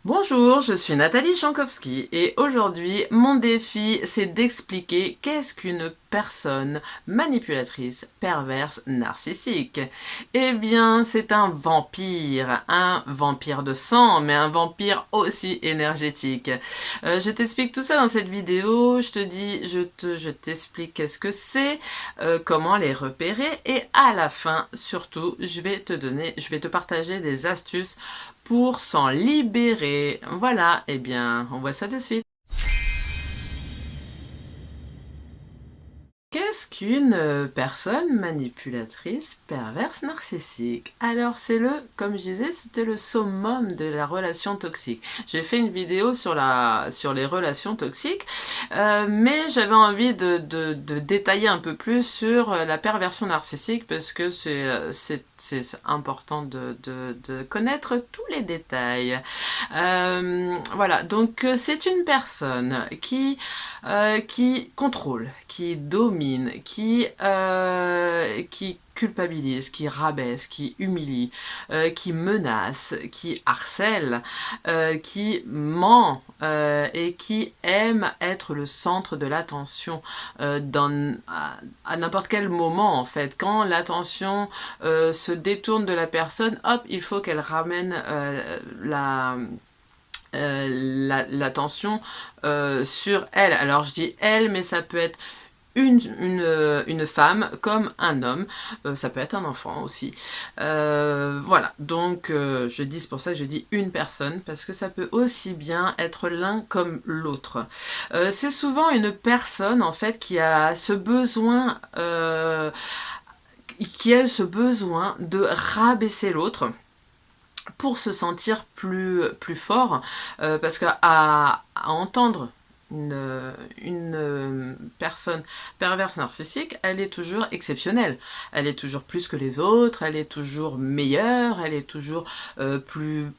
Bonjour, je suis Nathalie Jankowski et aujourd'hui mon défi c'est d'expliquer qu'est-ce qu'une personne manipulatrice, perverse, narcissique. Eh bien c'est un vampire de sang mais un vampire aussi énergétique. Je t'explique tout ça dans cette vidéo, je t'explique qu'est-ce que c'est, comment les repérer et à la fin surtout je vais te partager des astuces pour s'en libérer. Voilà, eh bien, on voit ça de suite. Qu'est-ce qu'une personne manipulatrice, perverse, narcissique? Alors comme je disais, c'était le summum de la relation toxique. J'ai fait une vidéo sur les relations toxiques, mais j'avais envie de détailler un peu plus sur la perversion narcissique parce que c'est important de connaître tous les détails. Voilà, donc c'est une personne qui contrôle, qui domine, qui culpabilise, qui rabaisse, qui humilie, qui menace, qui harcèle, qui ment et qui aime être le centre de l'attention à n'importe quel moment en fait. Quand l'attention se détourne de la personne, hop, il faut qu'elle ramène l'attention sur elle. Alors je dis elle, mais ça peut être une femme comme un homme, ça peut être un enfant aussi. Voilà, donc c'est pour ça que je dis une personne, parce que ça peut aussi bien être l'un comme l'autre. C'est souvent une personne en fait qui a ce besoin de rabaisser l'autre pour se sentir plus fort, parce qu'à entendre une personne perverse narcissique, elle est toujours exceptionnelle. Elle est toujours plus que les autres, elle est toujours meilleure, elle est toujours plus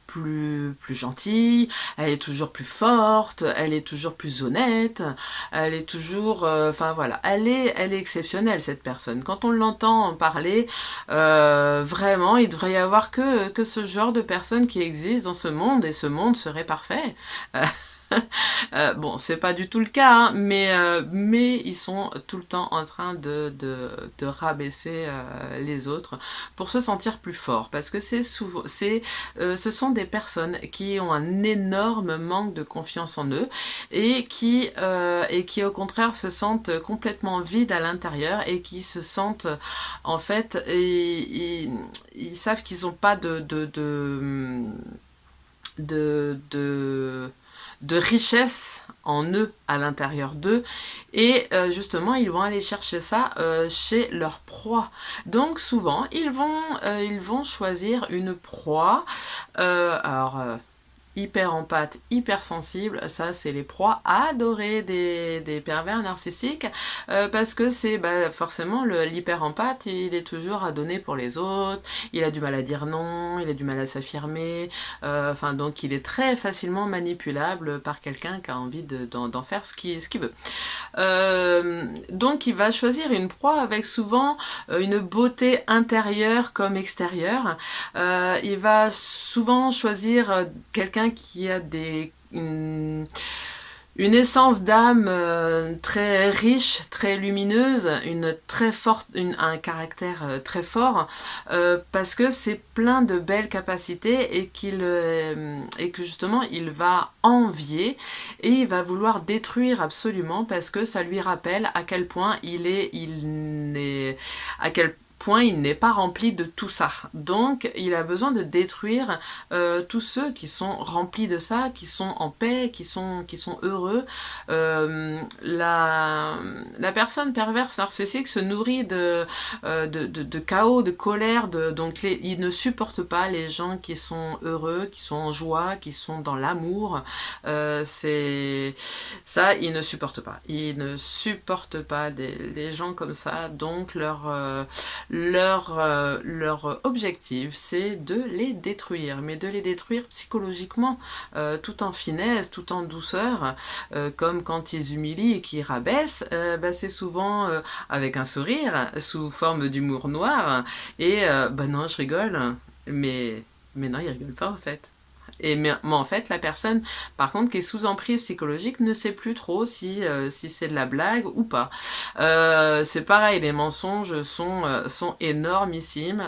gentille, elle est toujours plus forte, elle est toujours plus honnête, elle est toujours... Enfin voilà, elle est exceptionnelle cette personne. Quand on l'entend parler, vraiment, il devrait y avoir que ce genre de personnes qui existent dans ce monde et ce monde serait parfait. Bon, c'est pas du tout le cas, hein, mais ils sont tout le temps en train de rabaisser les autres pour se sentir plus fort. Parce que ce sont des personnes qui ont un énorme manque de confiance en eux et qui au contraire se sentent complètement vides à l'intérieur et qui se sentent en fait, ils savent qu'ils n'ont pas de, de de richesse en eux, à l'intérieur d'eux, et justement ils vont aller chercher ça chez leur proie. Donc souvent ils vont choisir une proie, hyper empathe, hyper sensible, ça c'est les proies adorées des pervers narcissiques, parce que c'est forcément l'hyper empathe, il est toujours à donner pour les autres, il a du mal à dire non, il a du mal à s'affirmer, enfin donc il est très facilement manipulable par quelqu'un qui a envie d'en faire ce qu'il veut. Donc il va choisir une proie avec souvent une beauté intérieure comme extérieure. Il va souvent choisir quelqu'un qui a une essence d'âme très riche, très lumineuse, un caractère très fort, parce que c'est plein de belles capacités et que justement il va envier et il va vouloir détruire absolument parce que ça lui rappelle à quel point à quel point il n'est pas rempli de tout ça. Donc il a besoin de détruire tous ceux qui sont remplis de ça, qui sont en paix, qui sont heureux. La personne perverse narcissique se nourrit de chaos, de colère, donc il ne supporte pas les gens qui sont heureux, qui sont en joie, qui sont dans l'amour. C'est ça, il ne supporte pas. Il ne supporte pas les gens comme ça, donc leur objectif, c'est de les détruire, mais de les détruire psychologiquement, tout en finesse, tout en douceur, comme quand ils humilient et qu'ils rabaissent, c'est souvent avec un sourire, sous forme d'humour noir, et non, je rigole, mais non, ils rigolent pas en fait. mais en fait, la personne, par contre, qui est sous emprise psychologique ne sait plus trop si c'est de la blague ou pas. C'est pareil, les mensonges sont énormissimes,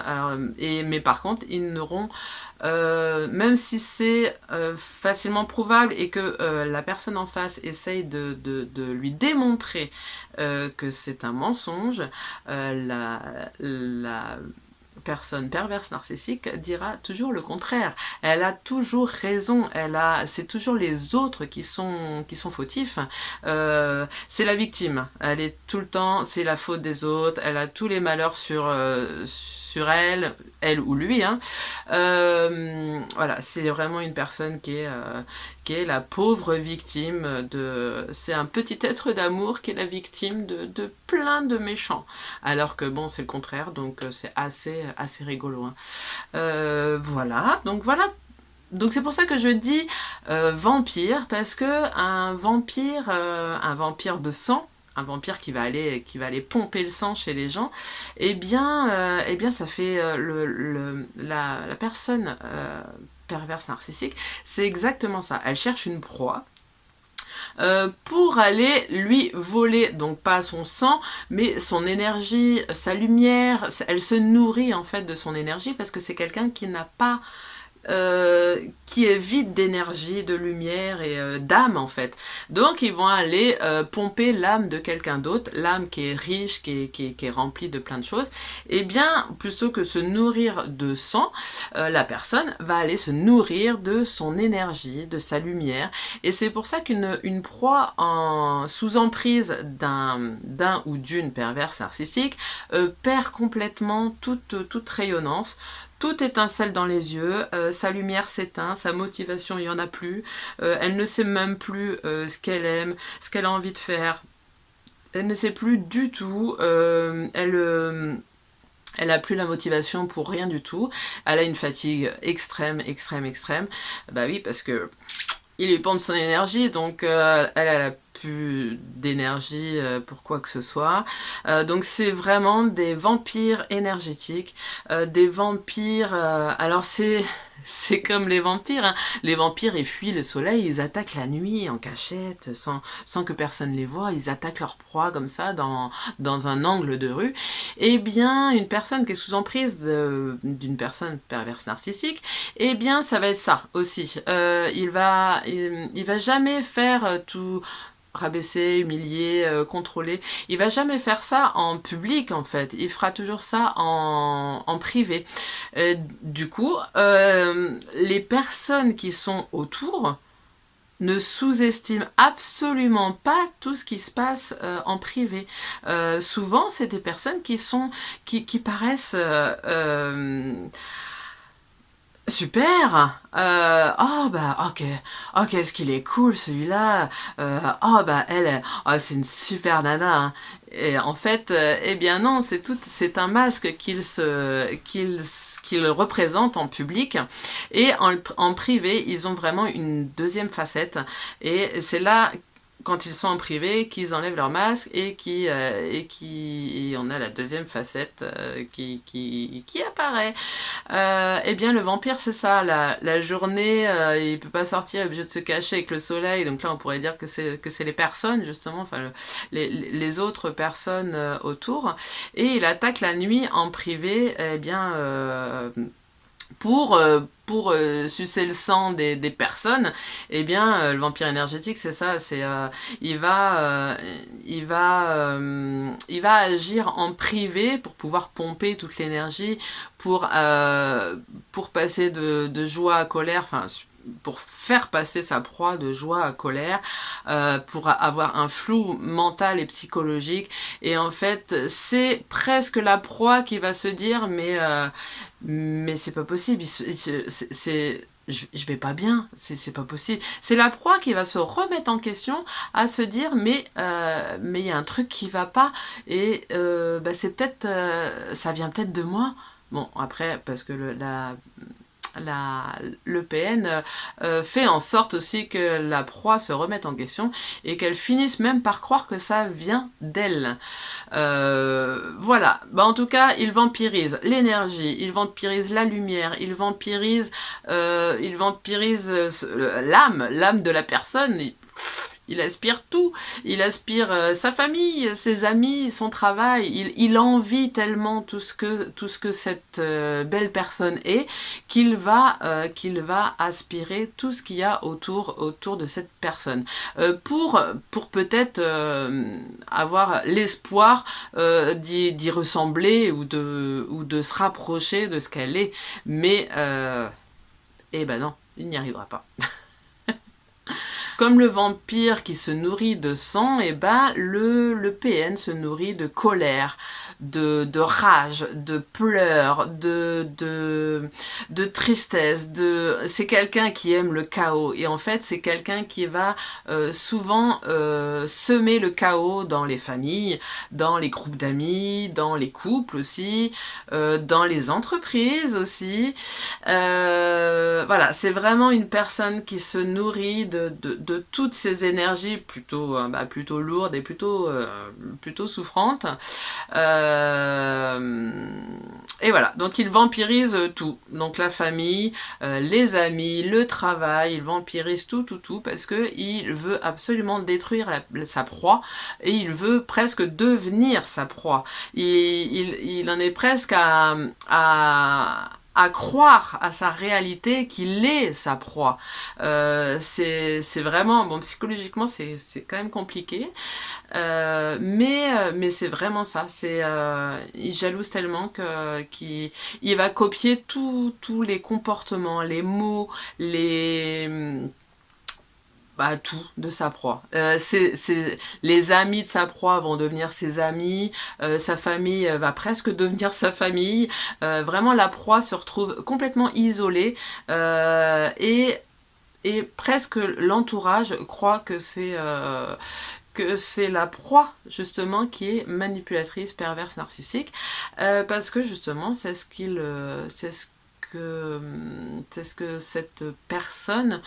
mais par contre, ils n'auront, même si c'est facilement prouvable et que la personne en face essaye de lui démontrer que c'est un mensonge, la personne perverse narcissique dira toujours le contraire. Elle a toujours raison. C'est toujours les autres qui sont fautifs. C'est la victime. Elle est tout le temps, c'est la faute des autres. Elle a tous les malheurs sur elle ou lui. Hein. Voilà, c'est vraiment une personne qui est la pauvre victime c'est un petit être d'amour qui est la victime de plein de méchants. Alors que bon, c'est le contraire, donc c'est assez rigolo. Hein. Voilà, donc voilà. Donc c'est pour ça que je dis vampire, parce que un vampire de sang, un vampire qui va aller pomper le sang chez les gens, eh bien ça fait la personne perverse narcissique, c'est exactement ça. Elle cherche une proie pour aller lui voler, donc pas son sang, mais son énergie, sa lumière. Elle se nourrit en fait de son énergie parce que c'est quelqu'un qui n'a pas qui est vide d'énergie, de lumière et d'âme en fait. Donc ils vont aller pomper l'âme de quelqu'un d'autre, l'âme qui est riche, qui est remplie de plein de choses. Et bien plutôt que se nourrir de sang, la personne va aller se nourrir de son énergie, de sa lumière. Et c'est pour ça qu'une proie sous emprise d'un ou d'une perverse narcissique perd complètement toute rayonnance. Tout étincelle dans les yeux, sa lumière s'éteint, sa motivation, il n'y en a plus. Elle ne sait même plus ce qu'elle aime, ce qu'elle a envie de faire. Elle ne sait plus du tout. Elle a plus la motivation pour rien du tout. Elle a une fatigue extrême. Bah oui, parce que il lui pompe son énergie, donc elle a plus d'énergie pour quoi que ce soit. Donc c'est vraiment des vampires énergétiques, des vampires... alors c'est comme les vampires. Hein. Les vampires, ils fuient le soleil, ils attaquent la nuit en cachette, sans que personne les voie. Ils attaquent leur proie comme ça dans un angle de rue. Eh bien, une personne qui est sous emprise d'une personne perverse narcissique, eh bien, ça va être ça aussi. Il va jamais faire tout rabaisser, humilier, contrôler. Il va jamais faire ça en public en fait. Il fera toujours ça en privé. Du coup, les personnes qui sont autour ne sous-estiment absolument pas tout ce qui se passe en privé. Souvent, c'est des personnes qui paraissent super. Oh bah ok, qu'est-ce qu'il est cool celui-là. Oh bah elle, c'est une super nana. Hein. Et en fait, eh bien non, c'est un masque qu'ils représentent en public, et en privé, ils ont vraiment une deuxième facette. Et c'est là, quand ils sont en privé, qu'ils enlèvent leur masque et on a la deuxième facette qui apparaît. Eh bien, le vampire, c'est ça. La journée, il peut pas sortir, il est obligé de se cacher avec le soleil. Donc là, on pourrait dire que c'est les personnes, justement, enfin les autres personnes autour. Et il attaque la nuit en privé, eh bien... pour sucer le sang des personnes, eh bien le vampire énergétique, c'est ça, il va agir en privé pour pouvoir pomper toute l'énergie, pour passer de joie à colère, enfin pour faire passer sa proie de joie à colère, pour avoir un flou mental et psychologique. Et en fait, c'est presque la proie qui va se dire mais c'est pas possible, je vais pas bien, c'est pas possible. C'est la proie qui va se remettre en question, à se dire mais il y a un truc qui va pas, et c'est peut-être ça vient peut-être de moi. Bon, après, parce que le PN fait en sorte aussi que la proie se remette en question et qu'elle finisse même par croire que ça vient d'elle. Voilà, bah, en tout cas, il vampirise l'énergie, il vampirise la lumière, il vampirise l'âme de la personne. Il aspire tout, il aspire sa famille, ses amis, son travail, il envie tellement tout ce que cette belle personne est qu'il va aspirer tout ce qu'il y a autour de cette personne pour peut-être avoir l'espoir d'y ressembler ou de se rapprocher de ce qu'elle est, mais eh ben non, il n'y arrivera pas. Comme le vampire qui se nourrit de sang, et ben le PN se nourrit de colère, de rage, de pleurs, de tristesse. C'est quelqu'un qui aime le chaos. Et en fait, c'est quelqu'un qui va souvent semer le chaos dans les familles, dans les groupes d'amis, dans les couples aussi, dans les entreprises aussi. Voilà, c'est vraiment une personne qui se nourrit de toutes ces énergies plutôt lourdes et plutôt souffrantes. Et voilà, donc il vampirise tout. Donc la famille, les amis, le travail, il vampirise tout, parce qu'il veut absolument détruire sa proie et il veut presque devenir sa proie. Il en est presque à croire à sa réalité qu'il est sa proie. C'est vraiment, bon, psychologiquement c'est quand même compliqué, mais c'est vraiment ça. Il jalouse tellement qu'il va copier tous les comportements, les mots, tout de sa proie. Les amis de sa proie vont devenir ses amis, sa famille va presque devenir sa famille. Vraiment, la proie se retrouve complètement isolée et presque l'entourage croit que c'est la proie justement qui est manipulatrice, perverse, narcissique, parce que justement c'est ce que cette personne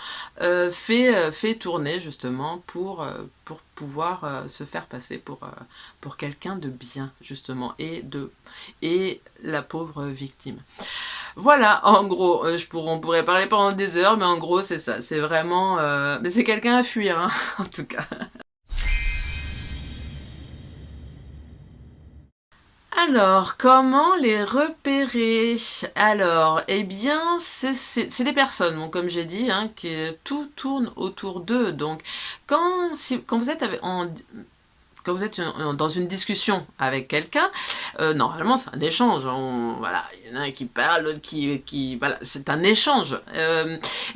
fait tourner justement pour pouvoir se faire passer pour quelqu'un de bien justement et la pauvre victime. Voilà, en gros, on pourrait parler pendant des heures, mais en gros c'est ça, c'est vraiment mais c'est quelqu'un à fuir hein, en tout cas. Alors, comment les repérer? Alors, eh bien, c'est des personnes, bon, comme j'ai dit, hein, tout tourne autour d'eux. Donc, quand vous êtes dans une discussion avec quelqu'un, normalement c'est un échange. Voilà, il y en a un qui parle, l'autre qui voilà, c'est un échange.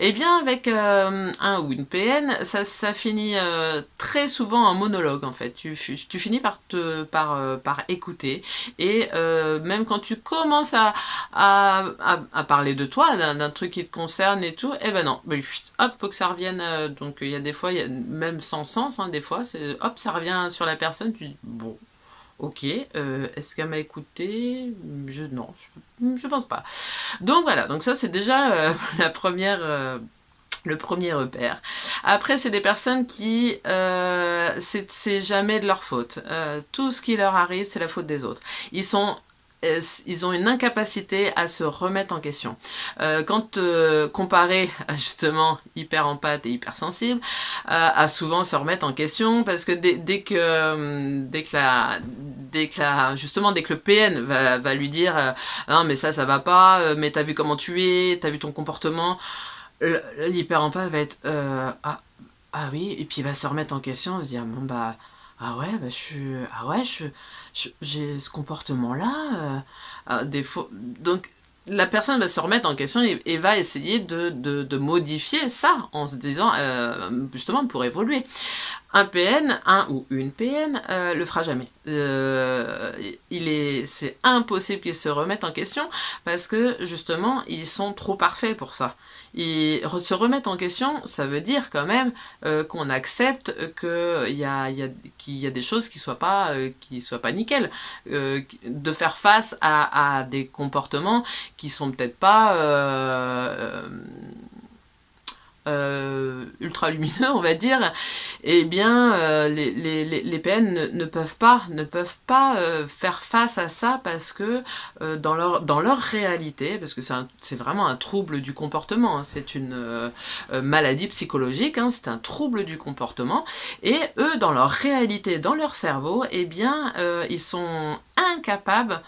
Et bien avec un ou une PN, ça finit très souvent en monologue en fait. Tu finis par écouter et même quand tu commences à parler de toi, d'un truc qui te concerne et tout, et ben non, hop, faut que ça revienne. Donc il y a des fois, même sans sens, hein, des fois, hop, ça revient sur la personne, tu dis, bon, ok, est-ce qu'elle m'a écouté? Non, je pense pas. Donc voilà, donc ça c'est déjà le premier repère. Après, c'est des personnes qui, c'est jamais de leur faute. Tout ce qui leur arrive, c'est la faute des autres. Ils ont une incapacité à se remettre en question. Quand comparé à justement hyper empathe et hypersensible, à souvent se remettre en question parce que dès que le PN va lui dire non mais ça va pas, mais t'as vu comment tu es, t'as vu ton comportement, l'hyper empathe va être ah oui, et puis il va se remettre en question, se dire bon bah ah ouais, j'ai ce comportement-là. Des fois, donc, la personne va se remettre en question et va essayer de modifier ça en se disant, justement, pour évoluer. Un PN, un ou une PN, le fera jamais. c'est impossible qu'ils se remettent en question parce que justement ils sont trop parfaits pour ça. Se remettre en question, ça veut dire quand même qu'on accepte qu'il y a des choses qui soient pas nickel, de faire face à des comportements qui sont peut-être pas ultra lumineux, on va dire, eh bien, les PN ne peuvent pas faire face à ça parce que dans leur réalité, parce que c'est vraiment un trouble du comportement, hein, c'est une maladie psychologique, hein, c'est un trouble du comportement, et eux, dans leur réalité, dans leur cerveau, eh bien, ils sont incapables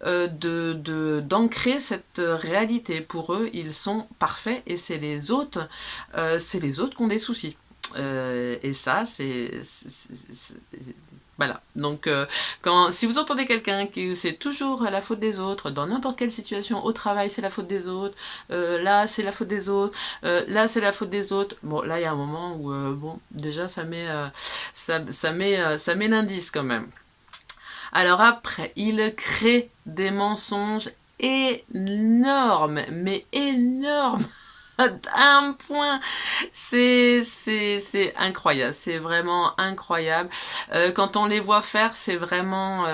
d'ancrer cette réalité. Pour eux, ils sont parfaits et c'est les autres qui ont des soucis. Et ça, voilà. Donc, si vous entendez quelqu'un qui c'est toujours la faute des autres, dans n'importe quelle situation, au travail c'est la faute des autres, là c'est la faute des autres, là c'est la faute des autres. Bon, là il y a un moment où, bon, déjà ça met l'indice quand même. Alors après, il crée des mensonges énormes, mais énormes. À un point, c'est incroyable, c'est vraiment incroyable. Quand on les voit faire, c'est vraiment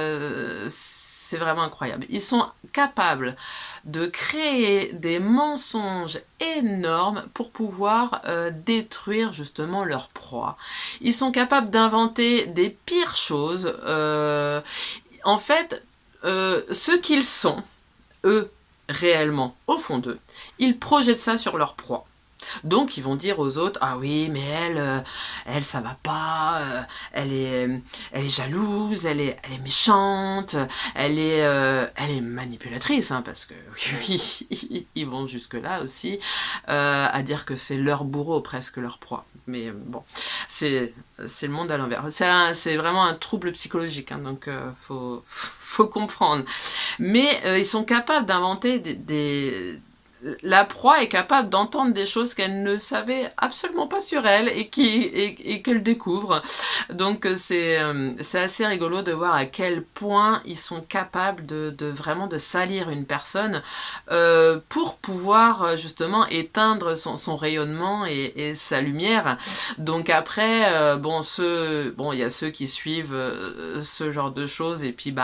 incroyable. Ils sont capables de créer des mensonges énormes pour pouvoir détruire justement leur proie. Ils sont capables d'inventer des pires choses. En fait, ce qu'ils sont, eux, réellement, au fond d'eux, ils projettent ça sur leur proie. Donc ils vont dire aux autres, ah oui, mais elle ça va pas, elle est jalouse, elle est méchante, elle est manipulatrice, hein, parce que oui, ils vont jusque là aussi à dire que c'est leur bourreau, presque leur proie. Mais bon, c'est le monde à l'envers. C'est vraiment un trouble psychologique, hein, donc faut comprendre. Mais ils sont capables d'inventer la proie est capable d'entendre des choses qu'elle ne savait absolument pas sur elle et qu'elle découvre. Donc c'est assez rigolo de voir à quel point ils sont capables de vraiment de salir une personne pour pouvoir justement éteindre son rayonnement et sa lumière. Donc après, il y a ceux qui suivent ce genre de choses et puis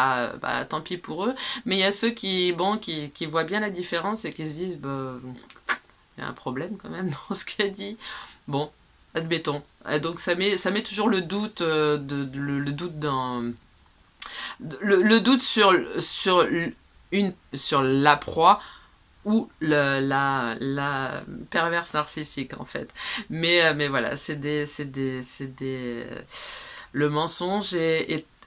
tant pis pour eux. Mais il y a ceux qui voient bien la différence et qui se disent il y a un problème quand même dans ce qu'elle dit. Bon, admettons. Et donc ça met toujours le doute, le doute dans le doute sur la proie ou la perverse narcissique en fait. Mais voilà, le mensonge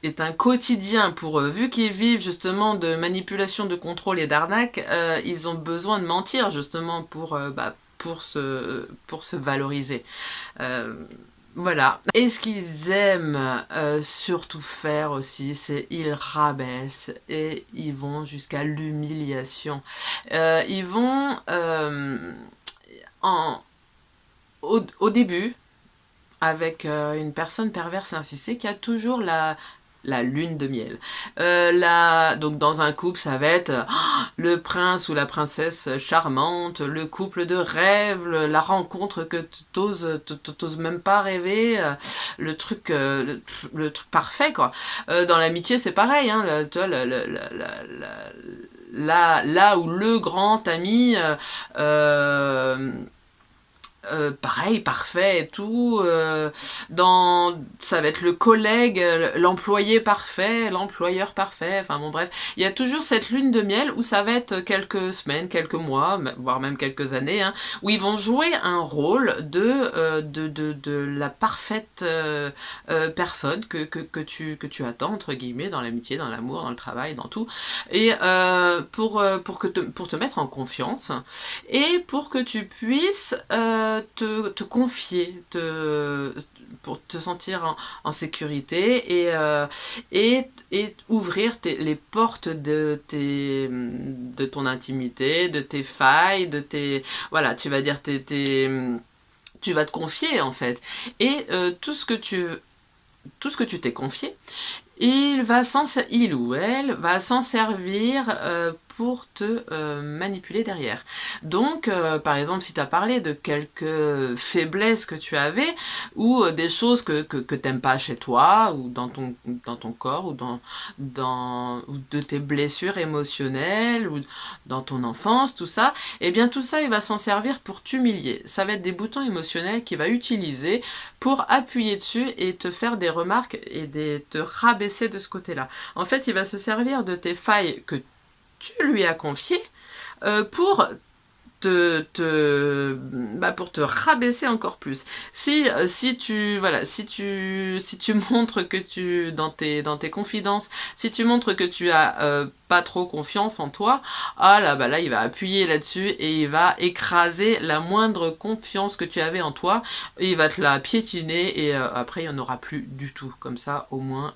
est un quotidien pour eux. Vu qu'ils vivent justement de manipulation, de contrôle et d'arnaque, ils ont besoin de mentir justement pour se valoriser. Voilà. Et ce qu'ils aiment surtout faire aussi, c'est ils rabaissent et ils vont jusqu'à l'humiliation. Ils vont au début, avec une personne perverse narcissique, il y a toujours la lune de miel. Donc dans un couple, ça va être le prince ou la princesse charmante, le couple de rêve, la rencontre que t'oses même pas rêver, le truc parfait quoi. Dans l'amitié, c'est pareil, hein, là où le grand ami pareil, parfait et tout. Ça va être le collègue, l'employé parfait, l'employeur parfait. Enfin bon, bref. Il y a toujours cette lune de miel où ça va être quelques semaines, quelques mois, voire même quelques années, hein, où ils vont jouer un rôle de la parfaite personne que tu attends, entre guillemets, dans l'amitié, dans l'amour, dans le travail, dans tout. Et pour te mettre en confiance et pour que tu puisses te confier, pour te sentir en sécurité et ouvrir les portes de ton intimité, de tes failles, voilà, tu vas dire tu vas te confier en fait. Et tout ce que tu t'es confié, il ou elle va s'en servir pour te manipuler derrière. Donc, par exemple, si tu as parlé de quelques faiblesses que tu avais, ou des choses que t'aimes pas chez toi, ou dans ton corps, ou ou de tes blessures émotionnelles, ou dans ton enfance, tout ça, eh bien tout ça, il va s'en servir pour t'humilier. Ça va être des boutons émotionnels qu'il va utiliser pour appuyer dessus et te faire des remarques et te rabaisser de ce côté-là. En fait, il va se servir de tes failles que tu lui as confiées pour pour te rabaisser encore plus. Si tu montres que dans tes confidences, si tu montres que tu as pas trop confiance en toi, là il va appuyer là-dessus et il va écraser la moindre confiance que tu avais en toi, et il va te la piétiner et après il n'y en aura plus du tout, comme ça au moins.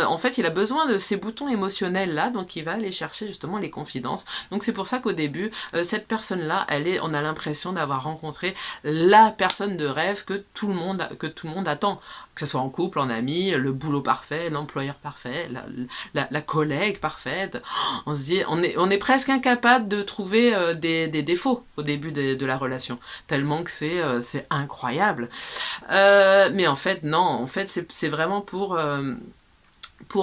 En fait il a besoin de ces boutons émotionnels là, donc il va aller chercher justement les confidences. Donc c'est pour ça qu'au début, cette personne-là, on a l'impression d'avoir rencontré la personne de rêve que tout le monde attend. Que ce soit en couple, en ami, le boulot parfait, l'employeur parfait, la collègue parfaite. On se dit, on est presque incapable de trouver des défauts au début de la relation, tellement que c'est incroyable. Mais en fait, non, en fait, c'est vraiment pour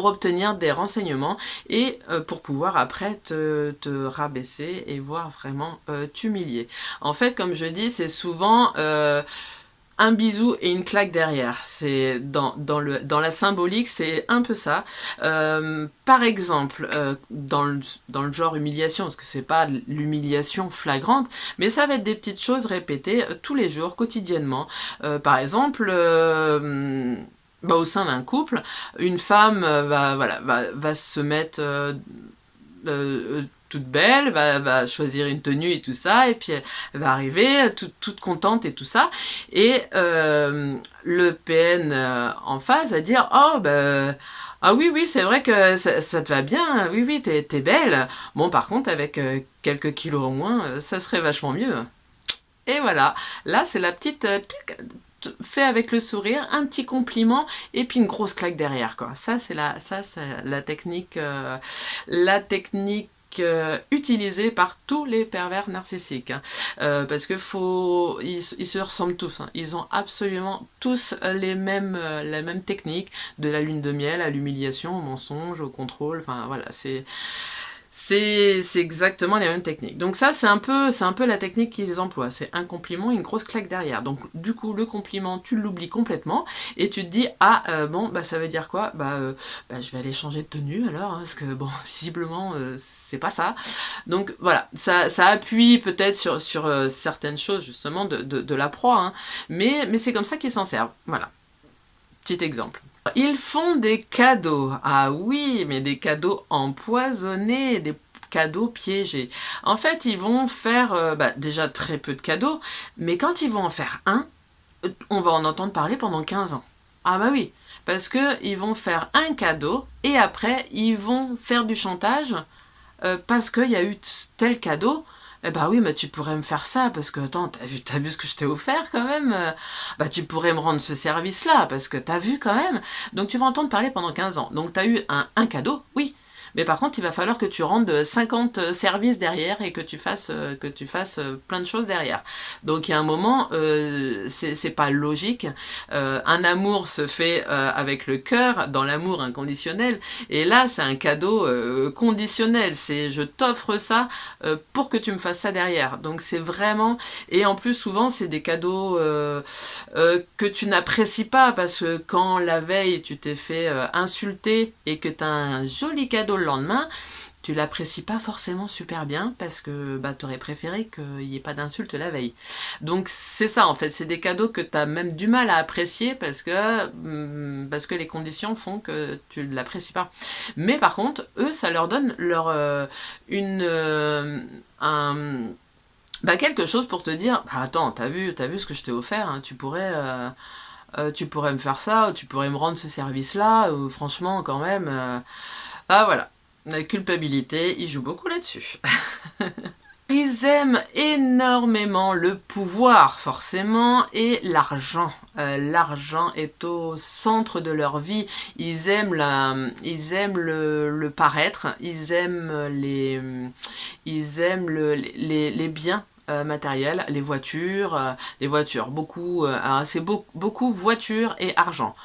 obtenir des renseignements et pour pouvoir après te rabaisser et voir vraiment t'humilier. En fait, comme je dis, c'est souvent un bisou et une claque derrière. C'est dans la symbolique, c'est un peu ça. Par exemple, dans le genre humiliation, parce que c'est pas l'humiliation flagrante, mais ça va être des petites choses répétées tous les jours, quotidiennement. Par exemple, au sein d'un couple, une femme va se mettre toute belle, va choisir une tenue et tout ça, et puis elle va arriver toute contente et tout ça, et le PN en face va dire « Oh, ah oui, c'est vrai que ça te va bien, oui, t'es belle. Bon, par contre, avec quelques kilos en moins, ça serait vachement mieux. » Et voilà, là c'est la petite fait avec le sourire, un petit compliment et puis une grosse claque derrière, quoi. Ça c'est la technique utilisée par tous les pervers narcissiques, hein. Parce que ils se ressemblent tous, hein. Ils ont absolument tous la même technique, de la lune de miel à l'humiliation, au mensonge, au contrôle. Enfin voilà, c'est exactement les mêmes techniques. Donc ça, c'est un peu la technique qu'ils emploient. C'est un compliment et une grosse claque derrière. Donc du coup, le compliment, tu l'oublies complètement et tu te dis « Ah, ça veut dire quoi ? Je vais aller changer de tenue alors, hein, parce que bon, visiblement, c'est pas ça. » Donc voilà, ça appuie peut-être sur certaines choses justement de la proie, hein, mais c'est comme ça qu'ils s'en servent. Voilà, petit exemple. Ils font des cadeaux. Ah oui, mais des cadeaux empoisonnés, des cadeaux piégés. En fait, ils vont faire déjà très peu de cadeaux, mais quand ils vont en faire un, on va en entendre parler pendant 15 ans. Ah bah oui, parce qu'ils vont faire un cadeau et après, ils vont faire du chantage parce qu'il y a eu tel cadeau. Eh bah oui, mais tu pourrais me faire ça, parce que, attends, t'as vu ce que je t'ai offert, quand même. Tu pourrais me rendre ce service-là, parce que t'as vu, quand même. Donc tu vas entendre parler pendant 15 ans. Donc t'as eu un cadeau, oui. Mais par contre, il va falloir que tu rendes 50 services derrière et que tu fasses plein de choses derrière. Donc il y a un moment, c'est pas logique. Un amour se fait avec le cœur, dans l'amour inconditionnel. Et là, c'est un cadeau conditionnel. C'est je t'offre ça pour que tu me fasses ça derrière. Donc c'est vraiment... Et en plus, souvent, c'est des cadeaux que tu n'apprécies pas, parce que quand la veille, tu t'es fait insulter et que tu as un joli cadeau le lendemain, tu l'apprécies pas forcément super bien, parce que tu aurais préféré qu'il n'y ait pas d'insulte la veille. Donc c'est ça en fait, c'est des cadeaux que tu as même du mal à apprécier parce que les conditions font que tu ne l'apprécies pas. Mais par contre, eux, ça leur donne quelque chose pour te dire attends, t'as vu ce que je t'ai offert, hein, tu pourrais me faire ça, ou tu pourrais me rendre ce service-là, ou franchement, quand même... Voilà. La culpabilité, il joue beaucoup là-dessus. Ils aiment énormément le pouvoir, forcément, et l'argent. L'argent est au centre de leur vie. Ils aiment le paraître, ils aiment les biens matériels, les voitures, beaucoup, c'est beaucoup voitures et argent.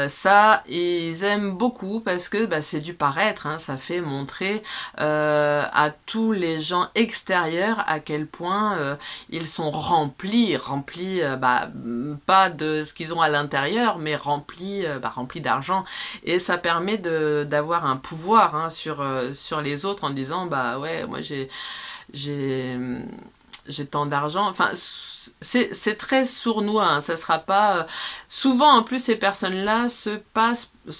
Ça, ils aiment beaucoup parce que bah, c'est du paraître, hein, ça fait montrer à tous les gens extérieurs à quel point ils sont remplis, bah, pas de ce qu'ils ont à l'intérieur, mais remplis d'argent. Et ça permet d'avoir un pouvoir hein, sur les autres en disant, bah ouais, moi j'ai j'ai tant d'argent. Enfin, c'est très sournois. Hein. Ça sera pas. Souvent, en plus, ces personnes-là se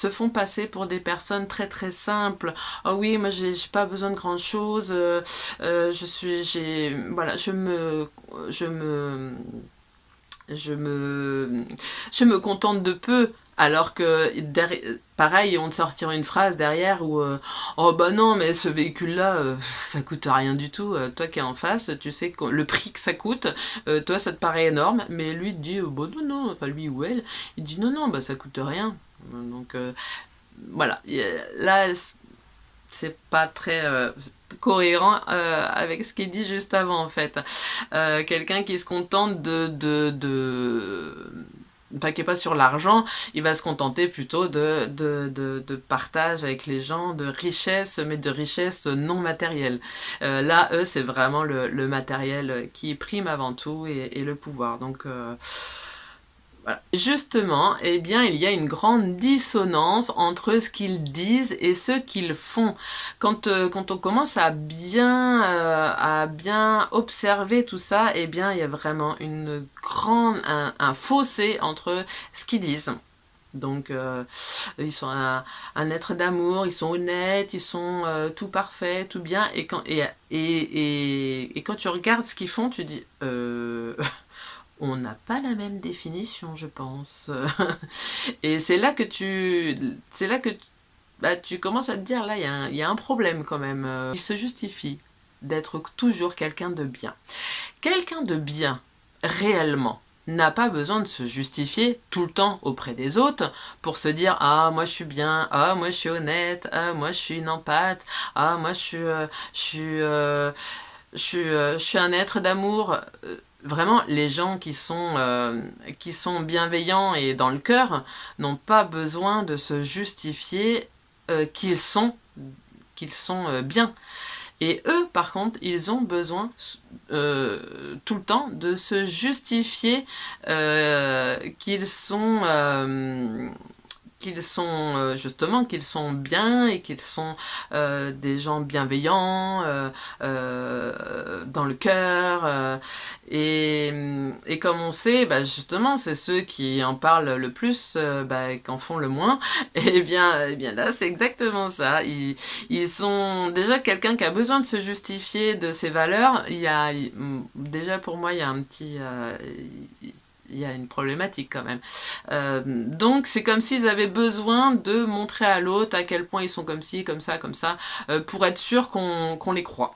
font passer pour des personnes très très simples. Oh oui, moi j'ai pas besoin de grand chose. Voilà, je me contente de peu. Alors que, pareil, on te sortira une phrase derrière où oh bah non, mais ce véhicule-là, ça coûte rien du tout. Toi qui es en face, tu sais que le prix que ça coûte, toi ça te paraît énorme, mais lui te dit, bah non, non, enfin lui ou elle, il dit non, non, bah ça coûte rien. Donc voilà, là, c'est pas très cohérent avec ce qu'il dit juste avant en fait. Quelqu'un qui se contente enfin, qui n'est pas sur l'argent, il va se contenter plutôt de partage avec les gens, de richesse, mais de richesse non matérielle. Là, eux, c'est vraiment le matériel qui prime avant tout et le pouvoir. Donc, voilà. Justement, eh bien, il y a une grande dissonance entre ce qu'ils disent et ce qu'ils font. Quand on commence à bien observer tout ça, eh bien, il y a vraiment un fossé entre ce qu'ils disent. Donc, ils sont un être d'amour, ils sont honnêtes, ils sont tout parfaits, tout bien. Et quand tu regardes ce qu'ils font, tu dis... on n'a pas la même définition, je pense. Et c'est là que bah, tu commences à te dire, là, il y a un problème quand même. Il se justifie d'être toujours quelqu'un de bien. Quelqu'un de bien, réellement, n'a pas besoin de se justifier tout le temps auprès des autres pour se dire ah moi je suis bien, ah moi je suis honnête, ah moi je suis une empathe, ah moi je suis un être d'amour. Vraiment, les gens qui sont bienveillants et dans le cœur n'ont pas besoin de se justifier qu'ils sont bien. Et eux, par contre, ils ont besoin tout le temps de se justifier justement qu'ils sont bien et qu'ils sont des gens bienveillants dans le cœur et comme on sait bah, justement c'est ceux qui en parlent le plus bah, qu'en font le moins et bien là c'est exactement ça ils sont déjà quelqu'un qui a besoin de se justifier de ses valeurs déjà pour moi il y a un petit il y a une problématique quand même. Donc c'est comme s'ils avaient besoin de montrer à l'autre à quel point ils sont comme ci, comme ça, pour être sûr qu'on les croit.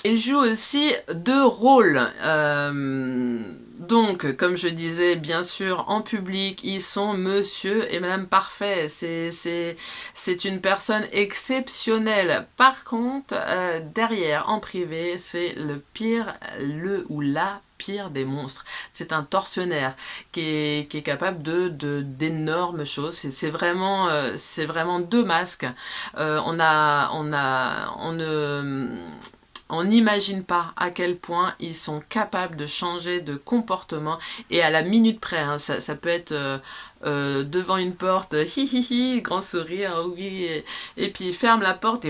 Ils jouent aussi deux rôles. Donc, comme je disais, bien sûr, en public, ils sont monsieur et madame parfait. C'est une personne exceptionnelle. Par contre, derrière, en privé, c'est le pire, ou la pire des monstres. C'est un tortionnaire qui est capable d'énormes choses. C'est vraiment deux masques. On n'imagine pas à quel point ils sont capables de changer de comportement et à la minute près. Hein, ça peut être devant une porte, hi hi hi, grand sourire, oui, et puis il ferme la porte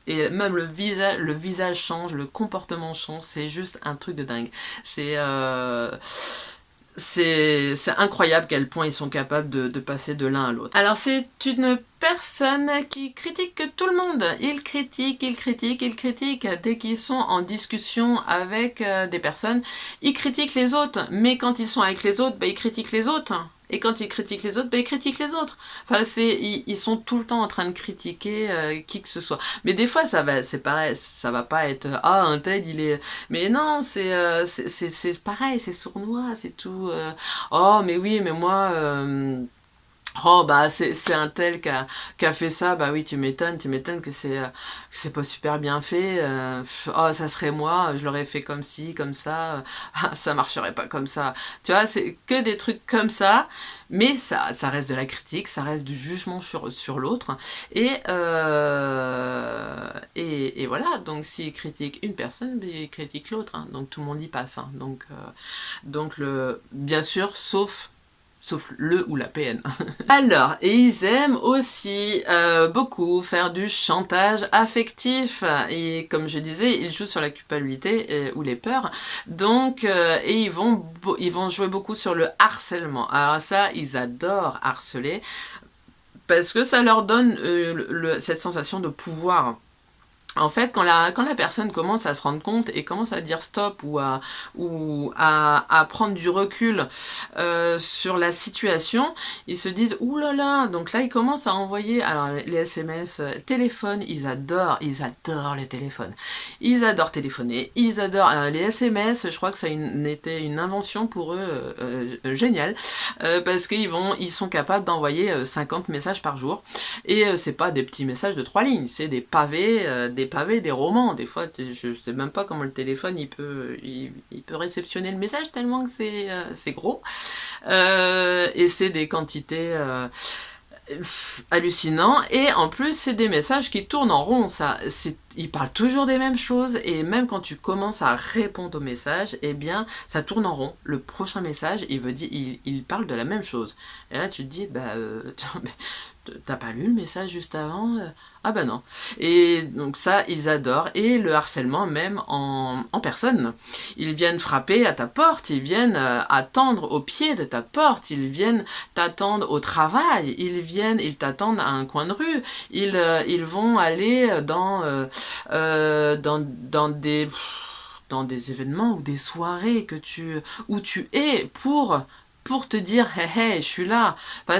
et même le visage change, le comportement change. C'est juste un truc de dingue. C'est incroyable quel point ils sont capables de passer de l'un à l'autre. Alors c'est une personne qui critique tout le monde. Ils critiquent. Dès qu'ils sont en discussion avec des personnes, ils critiquent les autres. Mais quand ils sont avec les autres, bah, ils critiquent les autres. Et quand ils critiquent les autres, ben ils critiquent les autres. Enfin, ils sont tout le temps en train de critiquer qui que ce soit. Mais des fois, c'est pareil, ça va pas être ah un tel il est. Mais non, c'est pareil, c'est sournois, c'est tout. Oh mais oui, mais moi. Oh bah c'est un tel qui a fait ça, bah oui tu m'étonnes que c'est pas super bien fait, oh ça serait moi, je l'aurais fait comme ci, comme ça, ça marcherait pas comme ça, tu vois, c'est que des trucs comme ça, mais ça reste de la critique, ça reste du jugement sur l'autre, et voilà, donc s'il critique une personne, ben, il critique l'autre, hein, donc tout le monde y passe, hein, donc bien sûr, sauf le ou la PN. Alors, et ils aiment aussi beaucoup faire du chantage affectif. Et comme je disais, ils jouent sur la culpabilité ou les peurs. Donc, et ils vont jouer beaucoup sur le harcèlement. Alors ça, ils adorent harceler parce que ça leur donne cette sensation de pouvoir. En fait, quand la personne commence à se rendre compte et commence à dire stop ou à prendre du recul sur la situation, ils se disent ouh là là, donc là ils commencent à envoyer alors les SMS, téléphone, ils adorent les téléphones. Ils adorent téléphoner, ils adorent les SMS, je crois que ça était une invention pour eux géniale parce ils sont capables d'envoyer 50 messages par jour et c'est pas des petits messages de 3 lignes, c'est des pavés, des romans. Des fois, je sais même pas comment le téléphone il peut réceptionner le message tellement que c'est gros. Et c'est des quantités hallucinantes. Et en plus, c'est des messages qui tournent en rond. Ils parlent toujours des mêmes choses. Et même quand tu commences à répondre au message, eh bien, ça tourne en rond. Le prochain message, il parle de la même chose. Et là, tu te dis, bah, t'as pas lu le message juste avant? Ah bah non. Et donc ça, ils adorent. Et le harcèlement même en personne. Ils viennent frapper à ta porte, ils viennent attendre au pied de ta porte, ils viennent t'attendre au travail, ils t'attendent à un coin de rue, ils vont aller dans des événements ou des soirées où tu es pour te dire hey hey je suis là, enfin,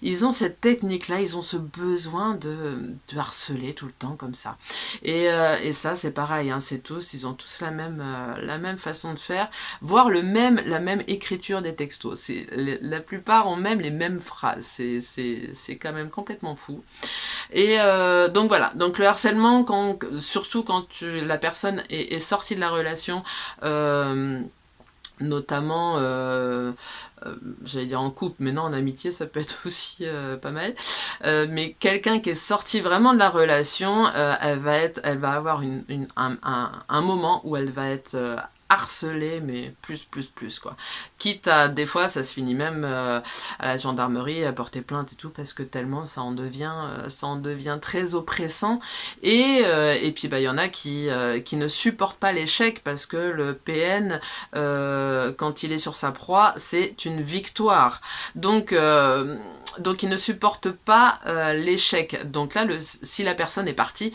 ils ont cette technique là, ils ont ce besoin de harceler tout le temps comme ça et ça c'est pareil, hein, ils ont tous la même façon de faire, voire la même écriture des textos, la plupart ont même les mêmes phrases, c'est quand même complètement fou. Et donc voilà, donc le harcèlement surtout quand la personne est sortie de la relation, notamment j'allais dire en couple, mais non, en amitié ça peut être aussi pas mal, mais quelqu'un qui est sorti vraiment de la relation, elle va avoir un moment où elle va être harcelée, mais plus quoi, quitte à des fois ça se finit même à la gendarmerie à porter plainte et tout, parce que tellement ça en devient très oppressant. Et puis bah il y en a qui ne supportent pas l'échec, parce que le PN quand il est sur sa proie, c'est une victoire. Donc il ne supporte pas l'échec. Donc là, si la personne est partie,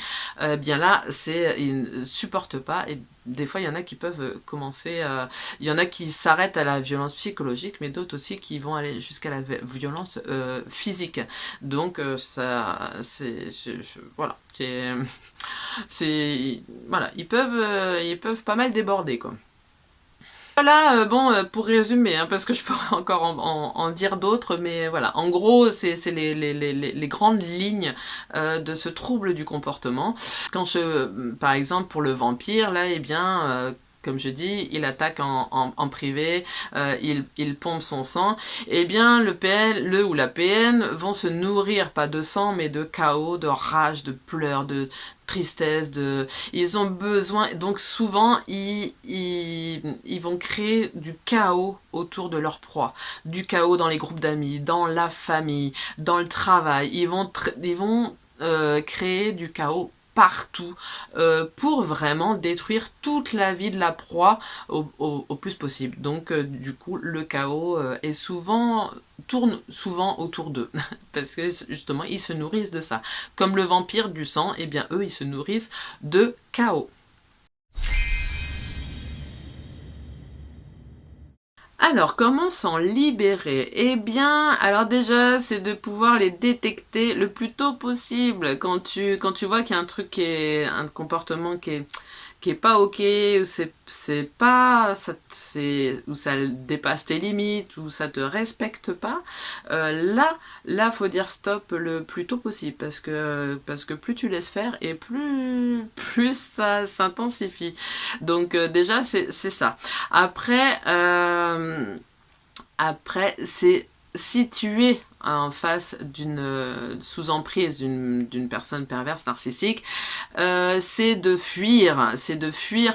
bien là, il ne supporte pas. Et des fois, il y en a qui peuvent commencer... il y en a qui s'arrêtent à la violence psychologique, mais d'autres aussi qui vont aller jusqu'à la violence physique. Donc voilà. Voilà, ils peuvent pas mal déborder, quoi. Voilà, bon, pour résumer, hein, parce que je pourrais encore en dire d'autres, mais voilà, en gros, c'est les grandes lignes de ce trouble du comportement. Par exemple, pour le vampire, là, eh bien, comme je dis, il attaque en privé, il pompe son sang, eh bien, le ou la PN vont se nourrir, pas de sang, mais de chaos, de rage, de pleurs, de tristesse, ils ont besoin, donc souvent ils vont créer du chaos autour de leur proie, du chaos dans les groupes d'amis, dans la famille, dans le travail, ils vont créer du chaos partout pour vraiment détruire toute la vie de la proie au plus possible. Donc du coup le chaos tourne souvent autour d'eux parce que justement ils se nourrissent de ça. Comme le vampire du sang, et eh bien eux ils se nourrissent de chaos. Alors, comment s'en libérer? Eh bien, alors déjà, c'est de pouvoir les détecter le plus tôt possible. Quand tu vois qu'il y a un truc un comportement qui est pas ok, ou c'est pas, ou ça dépasse tes limites, ou ça te respecte pas, là, faut dire stop le plus tôt possible, parce que plus tu laisses faire, et plus ça s'intensifie. Donc, déjà, c'est ça. Après, c'est si tu es en face sous emprise d'une personne perverse narcissique, c'est de fuir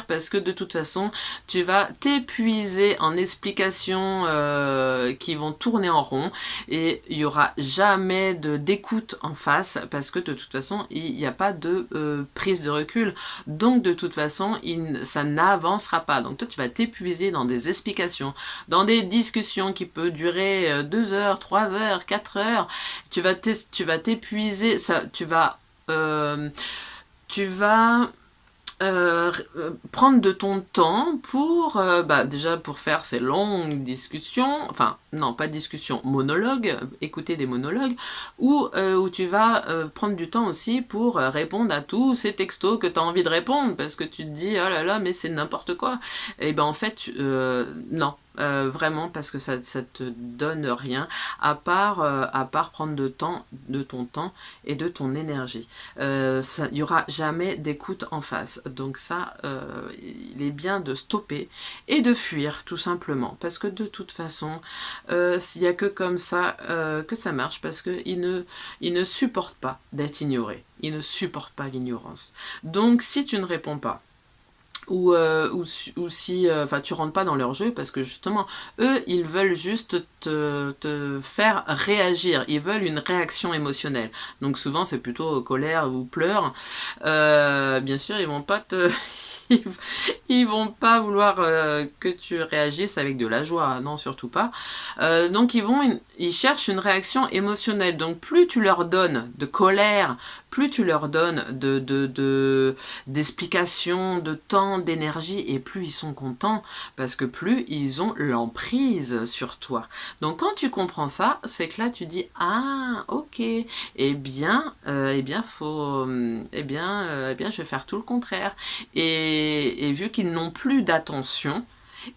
parce que de toute façon tu vas t'épuiser en explications qui vont tourner en rond, et il y aura jamais d'écoute en face, parce que de toute façon il n'y a pas de prise de recul, donc de toute façon ça n'avancera pas. Donc toi tu vas t'épuiser dans des explications, dans des discussions qui peuvent durer 2 heures, 3 heures, 4 heures. Tu vas t'épuiser, tu vas prendre de ton temps déjà pour faire ces longues discussions, enfin non pas discussions, monologues, écouter des monologues, où tu vas prendre du temps aussi pour répondre à tous ces textos que tu as envie de répondre, parce que tu te dis oh là là mais c'est n'importe quoi. Et ben en fait non. Vraiment, parce que ça te donne rien à part prendre de ton temps et de ton énergie. Il n'y aura jamais d'écoute en face. Donc ça, il est bien de stopper et de fuir, tout simplement. Parce que de toute façon, il n'y a que comme ça que ça marche, parce qu'ils ne supportent pas d'être ignorés. Ils ne supportent pas l'ignorance. Donc si tu ne réponds pas, ou si tu rentres pas dans leur jeu, parce que justement eux ils veulent juste te faire réagir, ils veulent une réaction émotionnelle, donc souvent c'est plutôt colère ou pleurs. Bien sûr ils vont pas te ils vont pas vouloir que tu réagisses avec de la joie, non surtout pas. Donc ils cherchent une réaction émotionnelle. Donc plus tu leur donnes de colère, plus tu leur donnes d'explications, de temps, d'énergie, et plus ils sont contents, parce que plus ils ont l'emprise sur toi. Donc quand tu comprends ça, c'est que là tu dis ah ok, eh bien je vais faire tout le contraire. Et vu qu'ils n'ont plus d'attention,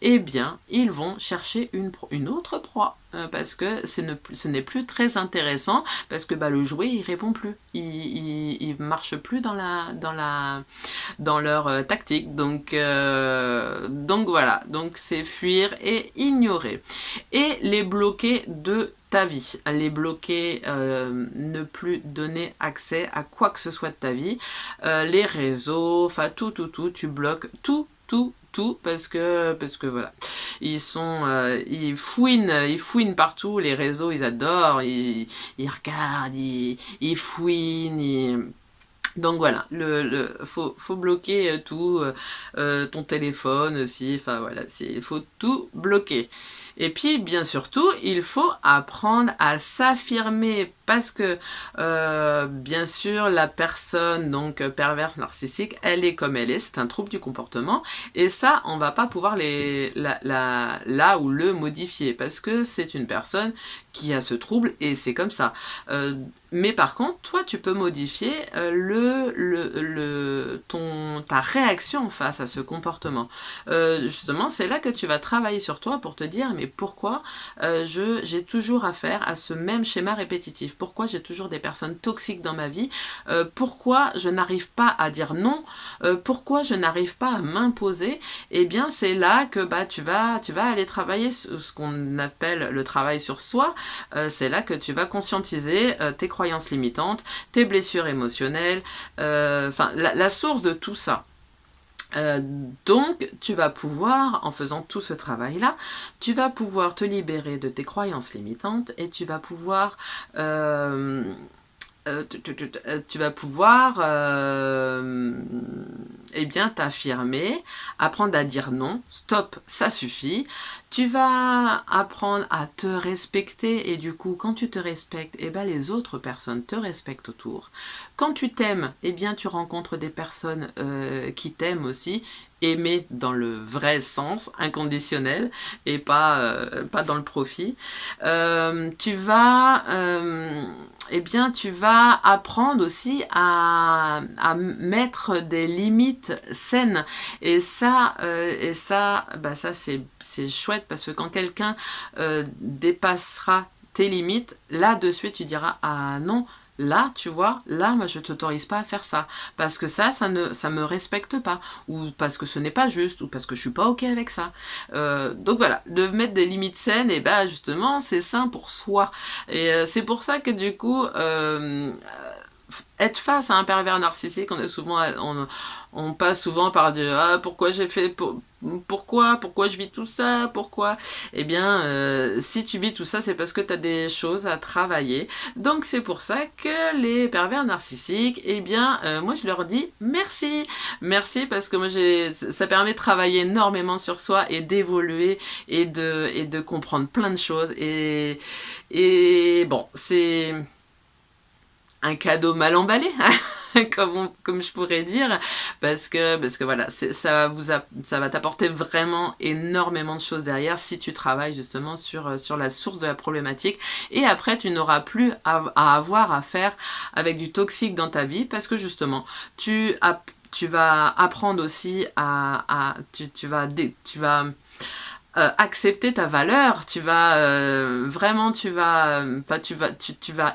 eh bien, ils vont chercher une autre proie. Parce que ce n'est plus très intéressant, parce que le jouet, il répond plus. Il marche plus dans leur tactique. Donc voilà. Donc c'est fuir et ignorer. Et les bloquer de ta vie, les bloquer, ne plus donner accès à quoi que ce soit de ta vie, les réseaux, enfin tout, tu bloques tout, parce que voilà, ils fouinent partout, les réseaux, ils adorent, ils regardent, ils fouinent. Donc voilà, faut bloquer tout, ton téléphone aussi, enfin voilà, il faut tout bloquer. Et puis bien surtout, il faut apprendre à s'affirmer, parce que bien sûr la personne donc perverse narcissique, elle est comme elle est, c'est un trouble du comportement, et ça on va pas pouvoir là ou le modifier, parce que c'est une personne qui a ce trouble et c'est comme ça. Mais par contre, toi, tu peux modifier ta réaction face à ce comportement. Justement, c'est là que tu vas travailler sur toi pour te dire, mais pourquoi j'ai toujours affaire à ce même schéma répétitif? Pourquoi j'ai toujours des personnes toxiques dans ma vie? Pourquoi je n'arrive pas à dire non? Pourquoi je n'arrive pas à m'imposer? Eh bien, c'est là que tu vas aller travailler ce qu'on appelle le travail sur soi. C'est là que tu vas conscientiser tes croyances limitantes, tes blessures émotionnelles, la source de tout ça. Donc, tu vas pouvoir, en faisant tout ce travail-là, tu vas pouvoir te libérer de tes croyances limitantes, et tu vas pouvoir t'affirmer, apprendre à dire non, stop, ça suffit. Tu vas apprendre à te respecter, et du coup, quand tu te respectes, les autres personnes te respectent autour. Quand tu t'aimes, tu rencontres des personnes qui t'aiment aussi, aimer dans le vrai sens, inconditionnel, et pas dans le profit. Eh bien, tu vas apprendre aussi à mettre des limites saines. Bah ça c'est chouette parce que quand quelqu'un dépassera tes limites, là de suite tu diras ah non. Là, tu vois, là, moi, je t'autorise pas à faire ça. Parce que ça me respecte pas. Ou parce que ce n'est pas juste. Ou parce que je suis pas OK avec ça. Donc voilà, de mettre des limites saines, et ben justement, c'est sain pour soi. Et c'est pour ça que du coup, être face à un pervers narcissique, on passe souvent par du ah pourquoi j'ai fait pourquoi je vis tout ça, pourquoi. Eh bien si tu vis tout ça, c'est parce que tu as des choses à travailler. Donc c'est pour ça que les pervers narcissiques, eh bien moi je leur dis merci parce que moi ça permet de travailler énormément sur soi et d'évoluer et de comprendre plein de choses et bon, c'est un cadeau mal emballé, comme je pourrais dire, parce que voilà, ça va t'apporter vraiment énormément de choses derrière si tu travailles justement sur la source de la problématique. Et après, tu n'auras plus à avoir à faire avec du toxique dans ta vie, parce que justement, tu vas apprendre aussi tu vas accepter ta valeur, tu vas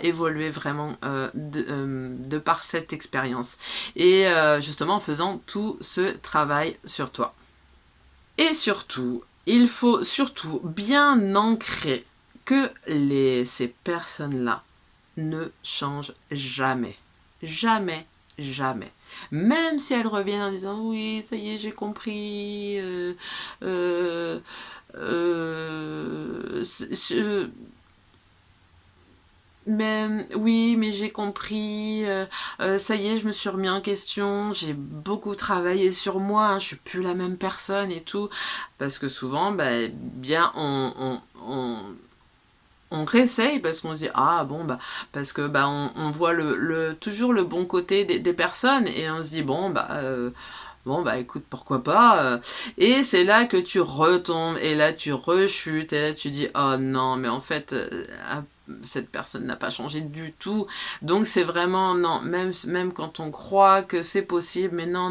évoluer vraiment de par cette expérience et justement en faisant tout ce travail sur toi. Et surtout, il faut surtout bien ancrer que ces personnes-là ne changent jamais. Jamais, jamais. Même si elles reviennent en disant oui, ça y est, j'ai compris, mais j'ai compris, ça y est, je me suis remis en question, j'ai beaucoup travaillé sur moi, hein, je suis plus la même personne et tout, parce que souvent, bien, on réessaye parce qu'on se dit ah bon parce que on voit toujours le bon côté des personnes et on se dit bon écoute pourquoi pas et c'est là que tu retombes et là tu rechutes et là tu dis oh non mais en fait cette personne n'a pas changé du tout, donc c'est vraiment non, même quand on croit que c'est possible, mais non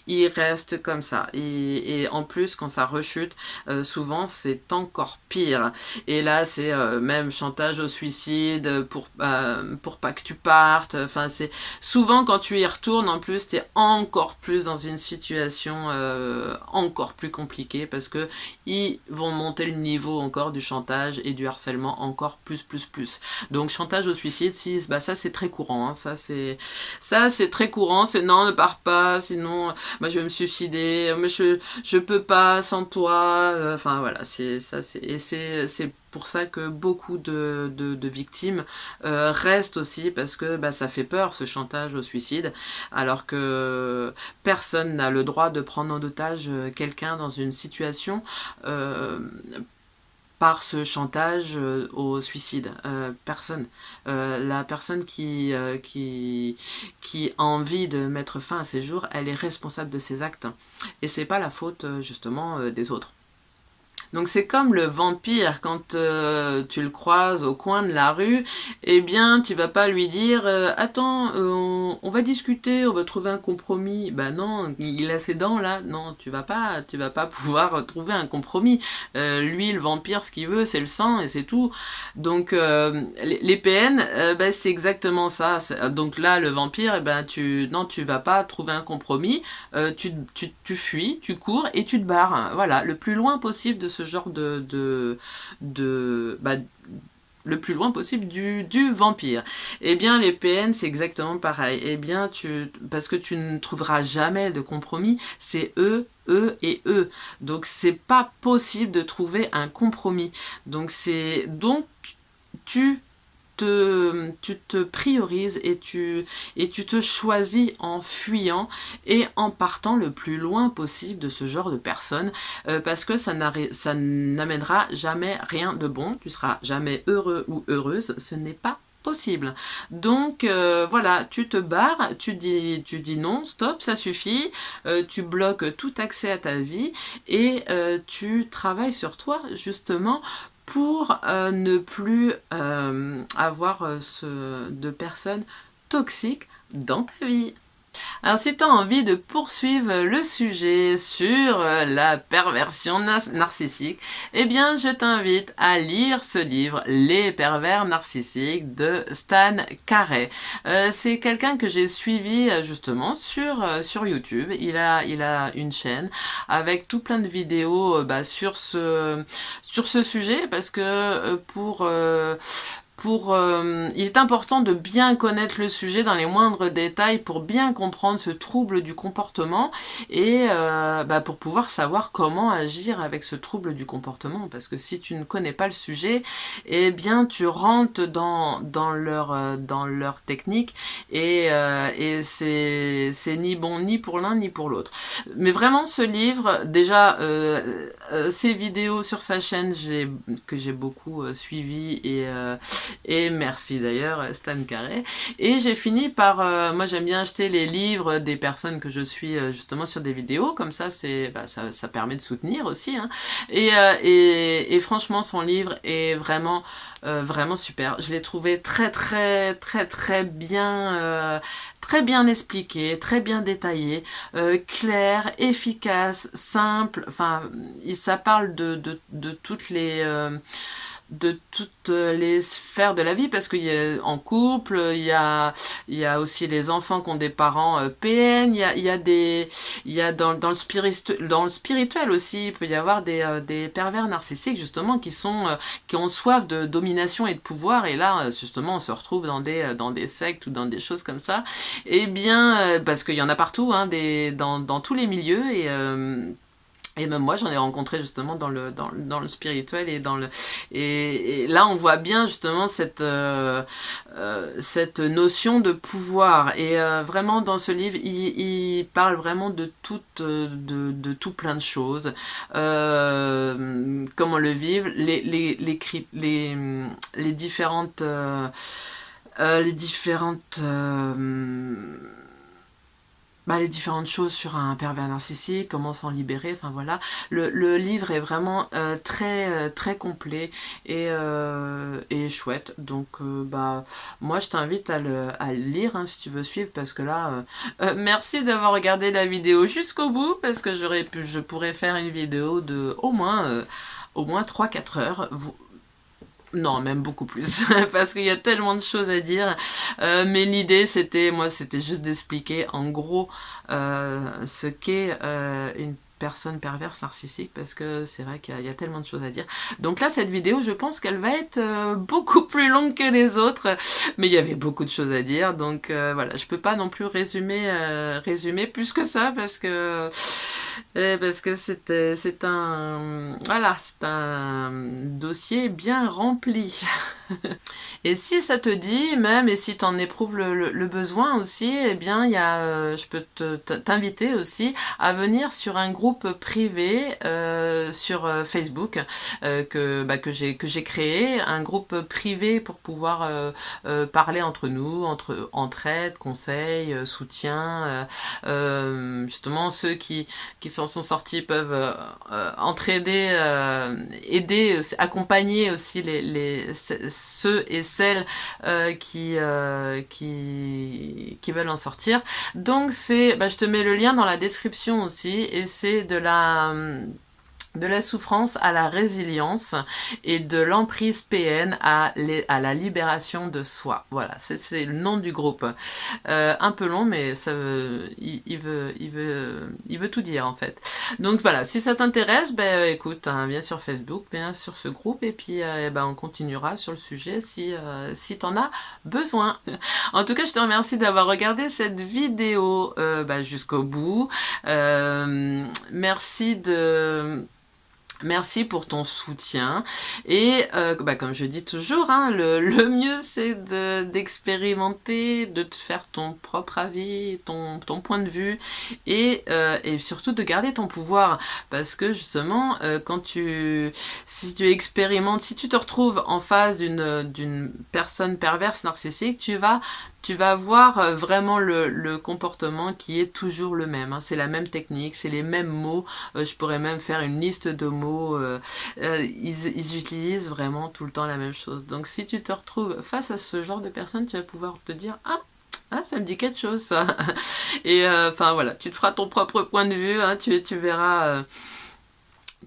il reste comme ça et en plus quand ça rechute souvent c'est encore pire et là c'est même chantage au suicide pour pas que tu partes, enfin c'est souvent quand tu y retournes en plus t'es encore plus dans une situation encore plus compliquée parce que ils vont monter le niveau encore du chantage et du harcèlement encore plus. Donc chantage au suicide, ça c'est très courant, hein. Ça c'est très courant, c'est non ne pars pas, sinon moi je vais me suicider, mais je peux pas sans toi, enfin voilà, c'est pour ça que beaucoup de victimes restent aussi parce que ça fait peur ce chantage au suicide alors que personne n'a le droit de prendre en otage quelqu'un dans une situation par ce chantage au suicide. Personne. La personne qui a envie de mettre fin à ses jours, elle est responsable de ses actes. Et c'est pas la faute justement des autres. Donc c'est comme le vampire, quand tu le croises au coin de la rue, eh bien tu vas pas lui dire attends, on va discuter, on va trouver un compromis. Bah non, il a ses dents là, non, tu vas pas pouvoir trouver un compromis. Lui, le vampire, ce qu'il veut, c'est le sang et c'est tout. Donc les PN, c'est exactement ça. Donc là, le vampire, tu vas pas trouver un compromis, tu fuis, tu cours et tu te barres. Voilà, le plus loin possible de ce genre le plus loin possible du vampire. Eh bien, les PN, c'est exactement pareil. Eh bien, parce que tu ne trouveras jamais de compromis, c'est eux et eux. Donc, c'est pas possible de trouver un compromis. Donc, tu te priorises et tu te choisis en fuyant et en partant le plus loin possible de ce genre de personnes parce que ça n'amènera jamais rien de bon, tu seras jamais heureux ou heureuse, ce n'est pas possible. Donc voilà, tu te barres, tu dis non, stop, ça suffit, tu bloques tout accès à ta vie et tu travailles sur toi justement pour ne plus avoir de personnes toxiques dans ta vie. Alors si tu as envie de poursuivre le sujet sur la perversion narcissique, eh bien je t'invite à lire ce livre, Les pervers narcissiques de Stan Carey. C'est quelqu'un que j'ai suivi justement sur YouTube. Il a une chaîne avec tout plein de vidéos sur ce sujet parce que il est important de bien connaître le sujet dans les moindres détails pour bien comprendre ce trouble du comportement et pour pouvoir savoir comment agir avec ce trouble du comportement. Parce que si tu ne connais pas le sujet, eh bien tu rentres dans leur technique et c'est ni bon ni pour l'un ni pour l'autre. Mais vraiment ce livre, déjà ces vidéos sur sa chaîne que j'ai beaucoup suivi et merci d'ailleurs Stan Carey. Et j'ai fini par, moi j'aime bien acheter les livres des personnes que je suis justement sur des vidéos, comme ça ça permet de soutenir aussi. Hein. Et franchement son livre est vraiment super. Je l'ai trouvé très bien expliqué, très bien détaillé, clair, efficace, simple. Enfin, ça parle de toutes les sphères de la vie parce qu'il y a en couple, il y a aussi les enfants qui ont des parents PN, il y a dans le spirituel aussi, il peut y avoir des pervers narcissiques justement qui ont soif de domination et de pouvoir et là justement on se retrouve dans des sectes ou dans des choses comme ça. Et bien parce qu'il y en a partout hein, dans tous les milieux et même moi, j'en ai rencontré justement dans le spirituel et là on voit bien justement cette notion de pouvoir et vraiment dans ce livre il parle vraiment de tout plein de choses, comment le vivre, les différentes les différentes choses sur un pervers narcissique, comment s'en libérer, enfin voilà. Le livre est vraiment très complet et chouette. Donc moi je t'invite à le lire hein, si tu veux suivre parce que là, merci d'avoir regardé la vidéo jusqu'au bout parce que je pourrais faire une vidéo de au moins 3-4 heures. Non, même beaucoup plus, parce qu'il y a tellement de choses à dire. Mais l'idée, c'était juste d'expliquer en gros ce qu'est une personne perverse narcissique, parce que c'est vrai qu'il y a tellement de choses à dire. Donc là, cette vidéo, je pense qu'elle va être beaucoup plus longue que les autres, mais il y avait beaucoup de choses à dire. Donc voilà, je peux pas non plus résumer plus que ça, parce que c'est un dossier bien rempli. Et si ça te dit même, et si tu en éprouves le besoin aussi, eh bien je peux t'inviter aussi à venir sur un groupe privé sur Facebook que j'ai créé, un groupe privé pour pouvoir parler entre nous, entraide, conseils, soutien. Justement, ceux qui s'en sont sortis peuvent entraider, aider, accompagner aussi ceux et celles qui veulent en sortir. Donc je te mets le lien dans la description aussi, et c'est de la souffrance à la résilience et de l'emprise PN à la libération de soi. Voilà, c'est le nom du groupe. Un peu long, mais il veut tout dire en fait. Donc voilà, si ça t'intéresse, écoute, hein, viens sur Facebook, viens sur ce groupe et puis on continuera sur le sujet si t'en as besoin. En tout cas, je te remercie d'avoir regardé cette vidéo jusqu'au bout. Merci Merci pour ton soutien et comme je dis toujours, hein, le mieux c'est d'expérimenter, de te faire ton propre avis, ton point de vue et surtout de garder ton pouvoir parce que justement si tu expérimentes, si tu te retrouves en face d'une personne perverse narcissique, tu vas voir vraiment le comportement qui est toujours le même, hein. C'est la même technique, c'est les mêmes mots. Je pourrais même faire une liste de mots. Ils utilisent vraiment tout le temps la même chose. Donc si tu te retrouves face à ce genre de personnes, tu vas pouvoir te dire ah, ça me dit quelque chose ça. Et enfin voilà, tu te feras ton propre point de vue, hein, tu verras.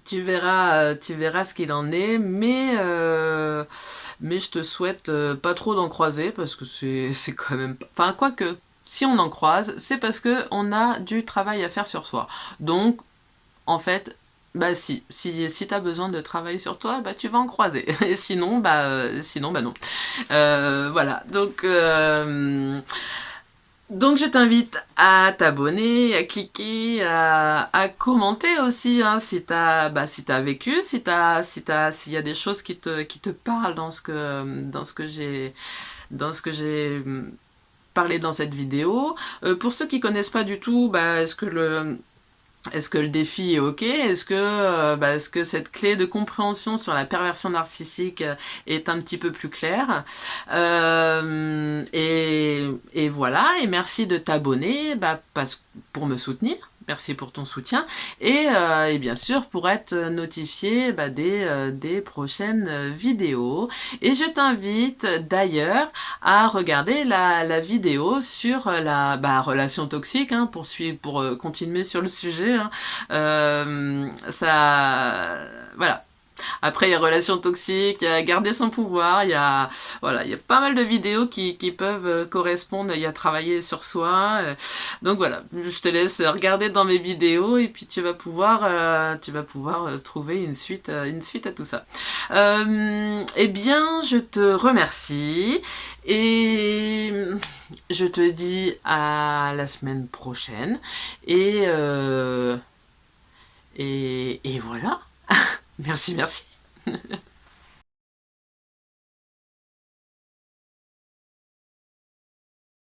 Tu verras ce qu'il en est, mais je te souhaite pas trop d'en croiser parce que c'est quand même pas... Enfin, quoique, si on en croise, c'est parce que on a du travail à faire sur soi. Donc, en fait, bah si t'as besoin de travailler sur toi, bah tu vas en croiser. Et sinon, bah non. Voilà, donc je t'invite à t'abonner, à cliquer, à commenter aussi, hein, si t'as vécu, s'il y a des choses qui te parlent dans ce que j'ai parlé dans cette vidéo. Pour ceux qui connaissent pas du tout, bah, est-ce que le défi est ok? Est-ce que cette clé de compréhension sur la perversion narcissique est un petit peu plus claire? Et voilà, et merci de t'abonner pour me soutenir. Merci pour ton soutien et bien sûr pour être notifié des prochaines vidéos. Et je t'invite d'ailleurs à regarder la vidéo sur la relation toxique, hein, pour continuer sur le sujet. Hein. Voilà. Après, il y a relations toxiques, il y a garder son pouvoir, voilà, il y a pas mal de vidéos qui peuvent correspondre, il y a travailler sur soi. Donc voilà, je te laisse regarder dans mes vidéos et puis tu vas pouvoir trouver une suite à tout ça. Eh bien, je te remercie et je te dis à la semaine prochaine et voilà. Merci, merci.